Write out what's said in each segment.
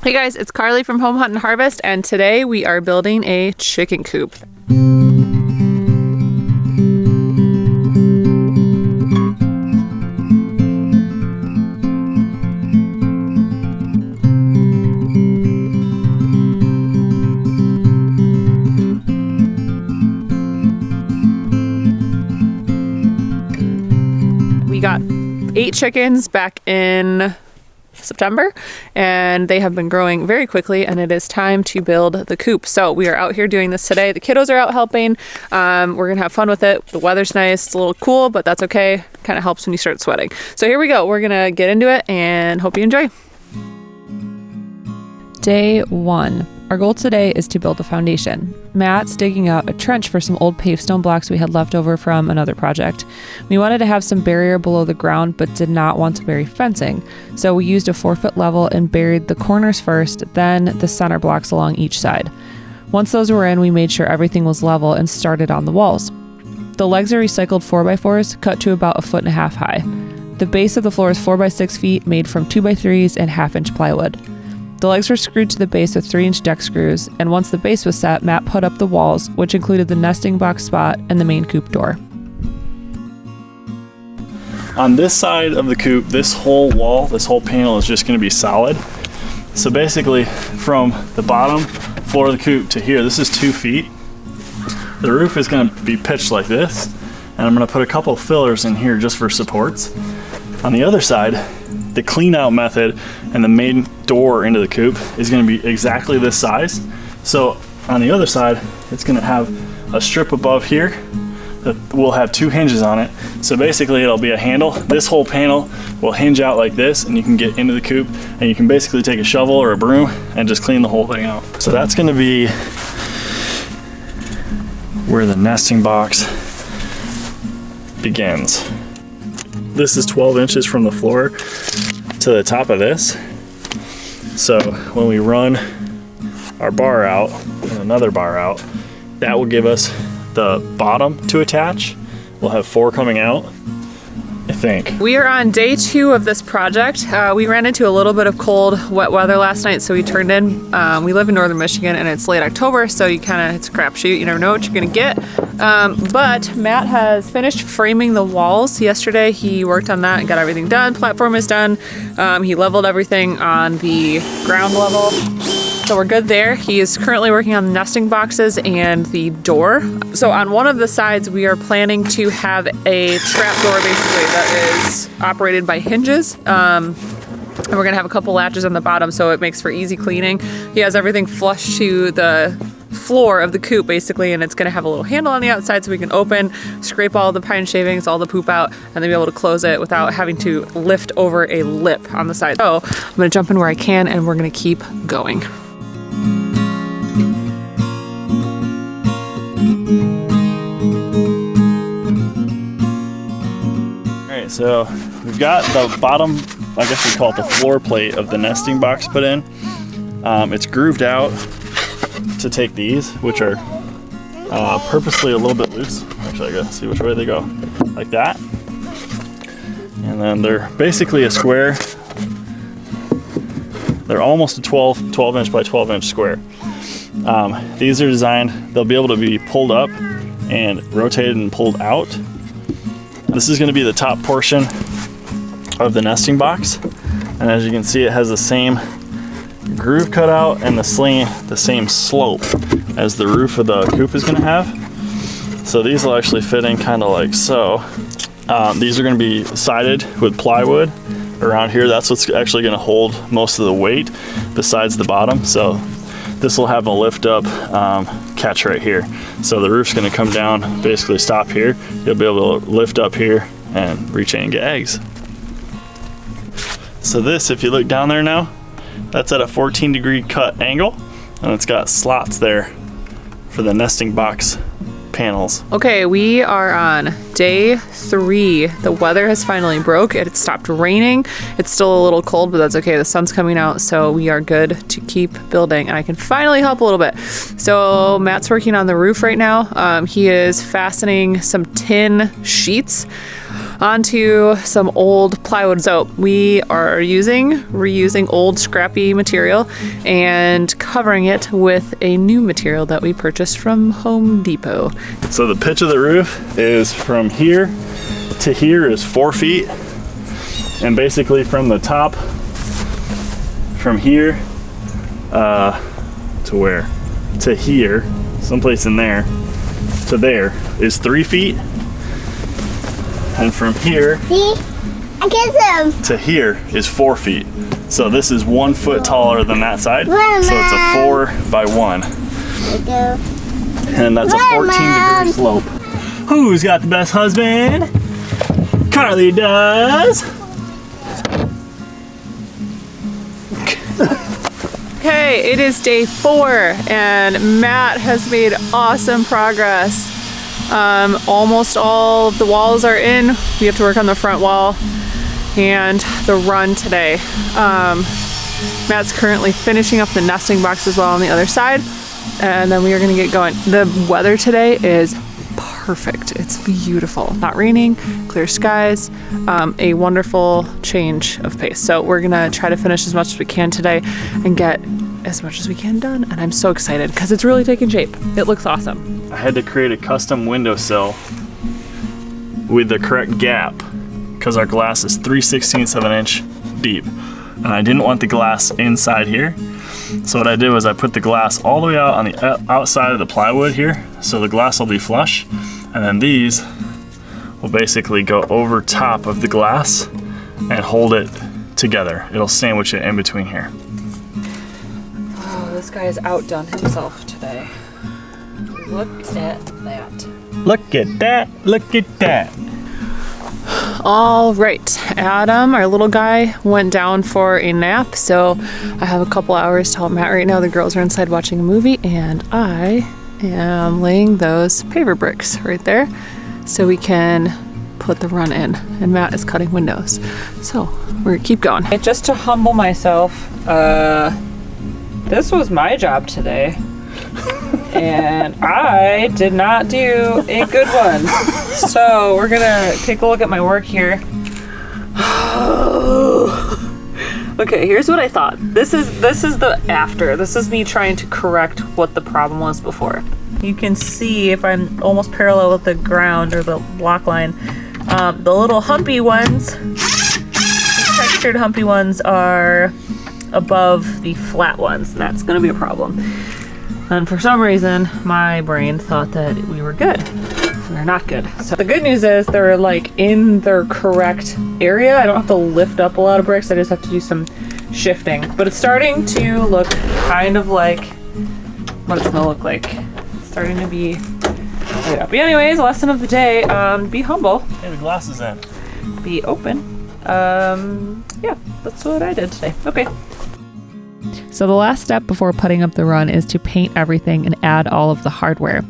Hey guys, it's Carly from Home Hunt and Harvest, and today we are building a chicken coop. We got 8 chickens back in September, and they have been growing very quickly, and it is time to build the coop. So we are out here doing this today. The kiddos are out helping. We're gonna have fun with it. The weather's nice. It's a little cool, but that's okay. Kind of helps when you start sweating. So here we go. We're gonna get into it and hope you enjoy. Day 1. Our goal today is to build a foundation. Matt's digging out a trench for some old paved stone blocks we had left over from another project. We wanted to have some barrier below the ground, but did not want to bury fencing. So we used a 4-foot level and buried the corners first, then the center blocks along each side. Once those were in, we made sure everything was level and started on the walls. The legs are recycled 4x4s, cut to about 1.5 feet high. The base of the floor is 4x6 feet, made from 2x3s and 1/2-inch plywood. The legs were screwed to the base with 3-inch deck screws, and once the base was set, Matt put up the walls, which included the nesting box spot and the main coop door. On this side of the coop, this whole wall, this whole panel is just going to be solid. So basically, from the bottom floor of the coop to here, this is 2 feet. The roof is going to be pitched like this, and I'm going to put a couple fillers in here just for supports. On the other side, the clean out method and the main door into the coop is going to be exactly this size. So on the other side, it's going to have a strip above here that will have 2 hinges on it. So basically it'll be a handle. This whole panel will hinge out like this, and you can get into the coop, and you can basically take a shovel or a broom and just clean the whole thing out. So that's going to be where the nesting box begins. This is 12 inches from the floor to the top of this. So when we run our bar out and another bar out, that will give us the bottom to attach. We'll have 4 coming out, I think. We are on day 2 of this project. We ran into a little bit of cold, wet weather last night, so we turned in. We live in northern Michigan, and it's late October, so it's a crapshoot. You never know what you're gonna get. But Matt has finished framing the walls yesterday. He worked on that and got everything done. Platform is done. He leveled everything on the ground level. So we're good there. He is currently working on the nesting boxes and the door. So on one of the sides, we are planning to have a trap door basically that is operated by hinges. And we're gonna have a couple latches on the bottom so it makes for easy cleaning. He has everything flush to the floor of the coop basically, and it's gonna have a little handle on the outside so we can open, scrape all the pine shavings, all the poop out, and then be able to close it without having to lift over a lip on the side. So I'm gonna jump in where I can, and we're gonna keep going. Alright, so we've got the bottom, I guess we call it the floor plate of the nesting box put in. It's grooved out to take these, which are purposely a little bit loose. Actually, I gotta see which way they go. Like that. And then they're basically a square. They're almost a 12 inch by 12 inch square. These are designed, they'll be able to be pulled up and rotated and pulled out. This is gonna be the top portion of the nesting box. And as you can see, it has the same groove cut out and the same slope as the roof of the coop is gonna have. So these will actually fit in kind of like so. These are gonna be sided with plywood around here. That's what's actually gonna hold most of the weight besides the bottom. So this will have a lift up catch right here. So the roof's gonna come down, basically stop here. You'll be able to lift up here and reach in and get eggs. So this, if you look down there now, that's at a 14-degree cut angle, and it's got slots there for the nesting box panels. Okay, we are on day 3. The weather has finally broke. It stopped raining. It's still a little cold, but that's okay. The sun's coming out, so we are good to keep building, and I can finally help a little bit. So Matt's working on the roof right now. He is fastening some tin sheets onto some old plywood. So we are reusing old scrappy material and covering it with a new material that we purchased from Home Depot. So the pitch of the roof is from here to here is 4 feet. And basically from the top, from here to where? To here, someplace in there, to there is 3 feet. And from here to here is 4 feet. So this is 1 foot taller than that side. So it's a 4 by 1. And that's a 14-degree slope. Who's got the best husband? Carly does. Okay, it is day 4 and Matt has made awesome progress. Almost all of the walls are in. We have to work on the front wall and the run today. Matt's currently finishing up the nesting box as well on the other side, and then we are gonna get going. The weather today is perfect. It's beautiful. Not raining, clear skies, a wonderful change of pace. So we're gonna try to finish as much as we can today and get as much as we can done. And I'm so excited because it's really taking shape. It looks awesome. I had to create a custom windowsill with the correct gap because our glass is 3/16 of an inch deep. And I didn't want the glass inside here. So what I did was I put the glass all the way out on the outside of the plywood here. So the glass will be flush. And then these will basically go over top of the glass and hold it together. It'll sandwich it in between here. Oh, this guy has outdone himself today. Look at that. Look at that, look at that. All right, Adam, our little guy, went down for a nap, so I have a couple hours to help Matt right now. The girls are inside watching a movie, and I am laying those paver bricks right there so we can put the run in, and Matt is cutting windows. So we're gonna keep going. And just to humble myself, this was my job today. And I did not do a good one. So we're gonna take a look at my work here. Okay, here's what I thought. This is the after. This is me trying to correct what the problem was before. You can see if I'm almost parallel with the ground or the block line, the little humpy ones, the textured humpy ones are above the flat ones. And that's gonna be a problem. And for some reason, my brain thought that we were good. We're not good. So the good news is they're like in their correct area. I don't have to lift up a lot of bricks. I just have to do some shifting. But it's starting to look kind of like what it's gonna look like. It's starting to be right up. But anyways, lesson of the day, be humble. Hey, the glass is in. Be open. Yeah, that's what I did today. Okay. So the last step before putting up the run is to paint everything and add all of the hardware.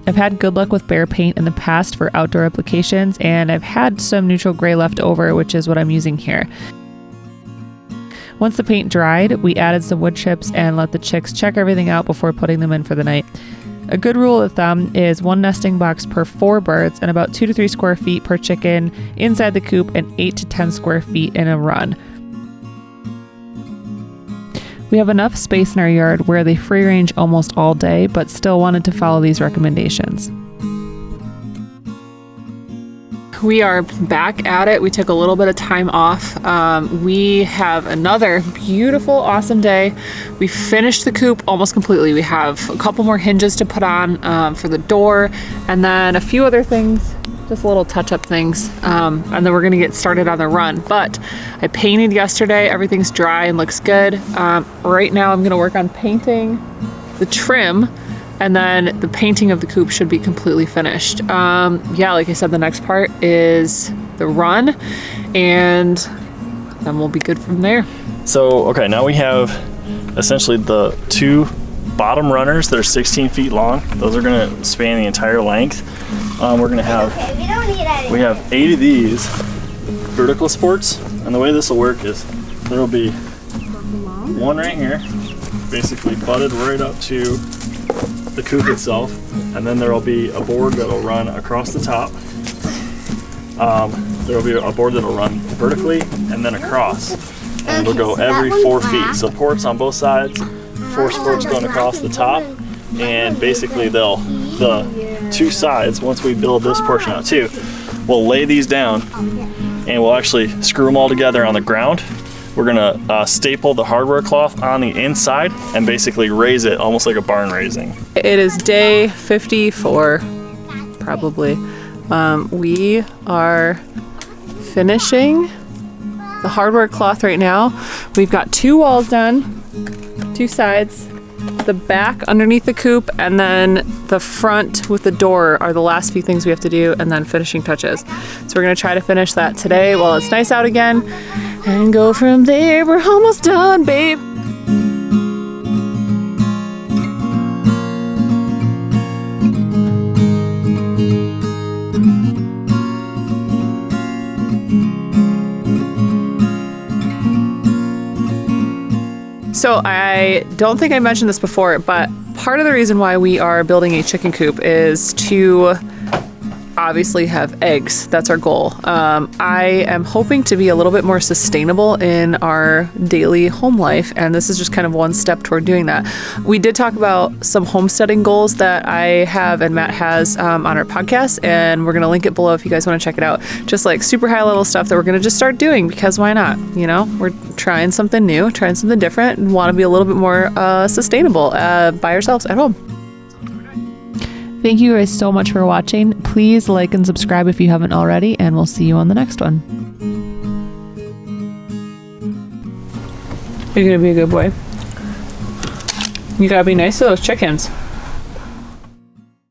I've had good luck with Behr paint in the past for outdoor applications, and I've had some neutral gray left over, which is what I'm using here. Once the paint dried, we added some wood chips and let the chicks check everything out before putting them in for the night. A good rule of thumb is 1 nesting box per 4 birds and about 2 to 3 square feet per chicken inside the coop and 8 to 10 square feet in a run. We have enough space in our yard where they free range almost all day, but still wanted to follow these recommendations. We are back at it. We took a little bit of time off. We have another beautiful, awesome day. We finished the coop almost completely. We have a couple more hinges to put on for the door, and then a few other things, just little touch-up things, and then we're gonna get started on the run. But I painted yesterday. Everything's dry and looks good. Right now I'm gonna work on painting the trim, and then the painting of the coop should be completely finished. Yeah, like I said, the next part is the run, and then we'll be good from there. So, okay, now we have essentially the 2 bottom runners that are 16 feet long. Those are gonna span the entire length. We're gonna have, we have 8 of these vertical supports, and the way this will work is there will be one right here, basically butted right up to the coop itself, and then there will be a board that will run across the top, There will be a board that'll run vertically and then across. And it'll go every 4 feet. Supports on both sides, 4 supports going across the top. And basically the 2 sides, once we build this portion out too, we'll lay these down and we'll actually screw them all together on the ground. We're gonna staple the hardware cloth on the inside and basically raise it almost like a barn raising. It is day 54, probably. We are finishing the hardware cloth right now. We've got 2 walls done, 2 sides, the back underneath the coop, and then the front with the door are the last few things we have to do, and then finishing touches. So we're gonna try to finish that today while it's nice out again and go from there. We're almost done, babe. So I don't think I mentioned this before, but part of the reason why we are building a chicken coop is to obviously have eggs. That's our goal. I am hoping to be a little bit more sustainable in our daily home life, and this is just kind of one step toward doing that. We did talk about some homesteading goals that I have and Matt has on our podcast, and we're going to link it below if you guys want to check it out. Just like super high level stuff that we're going to just start doing, because why not? You know, we're trying something new, trying something different, and want to be a little bit more sustainable by ourselves at home. Thank you guys so much for watching. Please like and subscribe if you haven't already, and we'll see you on the next one. You're gonna be a good boy. You gotta be nice to those chickens.